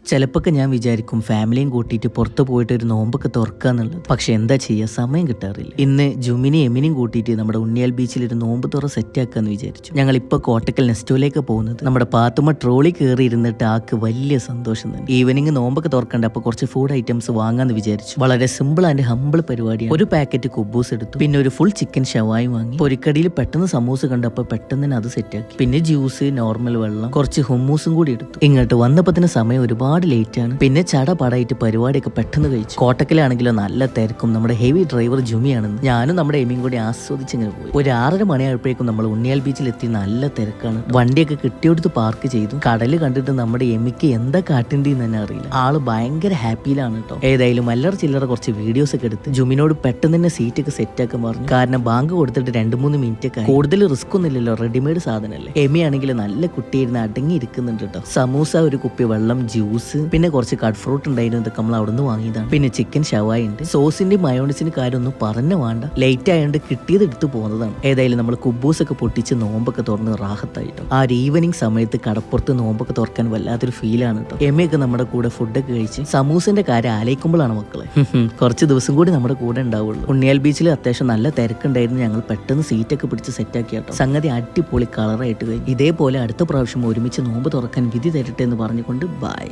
ചിലപ്പോൾ ഞാൻ വിചാരിക്കും ഫാമിലിയും കൂട്ടിയിട്ട് പുറത്ത് പോയിട്ട് ഒരു നോമ്പൊക്കെ തുറക്കാന്നുള്ളത്. പക്ഷെ എന്താ ചെയ്യുക, സമയം കിട്ടാറില്ല. ഇന്ന് ജുമിനെയും എമിനെയും കൂട്ടിയിട്ട് നമ്മുടെ ഉണ്ണിയാൽ ബീച്ചിൽ ഒരു നോമ്പ് തുറ സെറ്റ് ആക്കാന്ന് വിചാരിച്ചു. ഞങ്ങൾ ഇപ്പോൾ കോട്ടക്കൽ നെസ്റ്റോയിലേക്ക് പോകുന്നത്. നമ്മുടെ പാത്തുമ്മ ട്രോളി കയറി ഇരുന്നിട്ട് ആക്ക് വലിയ സന്തോഷം തന്നെ. ഈവനിങ് നോമ്പൊക്കെ തുറക്കണ്ട, അപ്പോൾ കുറച്ച് ഫുഡ് ഐറ്റംസ് വാങ്ങാന്ന് വിചാരിച്ചു. വളരെ സിമ്പിൾ ആൻഡ് ഹമ്പിൾ പരിപാടിയാണ്. ഒരു പാക്കറ്റ് കുബൂസ് എടുത്തു, പിന്നെ ഒരു ഫുൾ ചിക്കൻ ഷവായി വാങ്ങി. പൊരിക്കടിയിൽ പെട്ടെന്ന് സമൂസ കണ്ടപ്പോൾ പെട്ടെന്ന് തന്നെ അത് സെറ്റ് ആക്കി. പിന്നെ ജ്യൂസ്, നോർമൽ വെള്ളം, കുറച്ച് ഹുമ്മൂസും കൂടി എടുത്തു. ഇങ്ങോട്ട് വന്നപ്പോൾ തന്നെ സമയം ഒരുപാട് ലേറ്റ് ആണ്. പിന്നെ ചടപടായിട്ട് പരിപാടിയൊക്കെ പെട്ടെന്ന് കഴിച്ചു. കോട്ടക്കലാണെങ്കിലോ നല്ല തിരക്കും. നമ്മുടെ ഹെവി ഡ്രൈവർ ജുമിയാണെന്ന് ഞാനും നമ്മുടെ എമിയും കൂടി ആസ്വദിച്ചിങ്ങനെ പോയി. ഒരു 6:30 മണിയായപ്പോഴേക്കും നമ്മൾ ഉണ്ണിയാൽ ബീച്ചിലെത്തി. നല്ല തിരക്കാണ്. വണ്ടിയൊക്കെ കിട്ടിയെടുത്ത് പാർക്ക് ചെയ്തു. കടല് കണ്ടിട്ട് നമ്മുടെ എമിക്ക് എന്താ കാട്ടേണ്ടിന്ന് തന്നെ അറിയില്ല. ആള് ഭയങ്കര ഹാപ്പിയിലാണ് കേട്ടോ. ഏതായാലും അല്ലറ ചില്ലറ കുറച്ച് വീഡിയോസ് ഒക്കെ എടുത്ത് ജുമിനോട് പെട്ടെന്ന് തന്നെ സീറ്റൊക്കെ സെറ്റ് ആക്കാൻ പറഞ്ഞു. കാരണം ബാങ്ക് കൊടുത്തിട്ട് 2-3 മിനിറ്റ് ഒക്കെ കൂടുതൽ റിസ്ക് ഒന്നുമില്ലല്ലോ, റെഡിമെയ്ഡ് സാധനമല്ലേ. എമി ആണെങ്കിൽ നല്ല കുട്ടിയായിരുന്നു, അടങ്ങി ഇരിക്കുന്നുണ്ട് കേട്ടോ. സമൂസ, ഒരു കുപ്പി വെള്ളം, ജ്യൂസ്, പിന്നെ കുറച്ച് കട്ട് ഫ്രൂട്ട് ഉണ്ടായിരുന്നു. ഇതൊക്കെ നമ്മൾ അവിടെ നിന്ന് വാങ്ങിയതാണ്. പിന്നെ ചിക്കൻ ഷവായി ഉണ്ട്. സോസിന്റെ മയോണൈസിന്റെ കാര്യം ഒന്നും പറഞ്ഞു വേണ്ട. ലേറ്റ് ആയതുകൊണ്ട് കിട്ടിയത് എടുത്ത് പോകുന്നതാണ്. ഏതായാലും നമ്മൾ കുബൂസ് ഒക്കെ പൊട്ടിച്ച് നോമ്പൊക്കെ തുറന്ന് റാഹത്തായിട്ടോ. ആ ഒരു ഈവനിങ് സമയത്ത് കടപ്പുറത്ത് നോമ്പൊക്കെ തുറക്കാൻ വല്ലാത്തൊരു ഫീലാണ് കേട്ടോ. എമ്മയൊക്കെ നമ്മുടെ കൂടെ ഫുഡൊക്കെ കഴിച്ച് സമൂസിന്റെ കാര്യം ആലോചിക്കുമ്പോഴാണ് മക്കളെ കുറച്ച് ദിവസം കൂടി നമ്മുടെ കൂടെ ഉണ്ടാവുള്ളൂ. ഉണ്ണിയാൽ ബീച്ചിൽ അത്യാവശ്യം നല്ല തിരക്കുണ്ടായിരുന്നു. ഞങ്ങൾ പെട്ടെന്ന് സീറ്റൊക്കെ പിടിച്ച് സെറ്റാക്കി കേട്ടോ. സംഗതി അടിപൊളി കളറായിട്ട് കഴിഞ്ഞു. ഇതേപോലെ അടുത്ത പ്രാവശ്യം ഒരുമിച്ച് നോമ്പ് തുറക്കാൻ വിധി തരട്ടെ എന്ന് പറഞ്ഞുകൊണ്ട് ബൈ.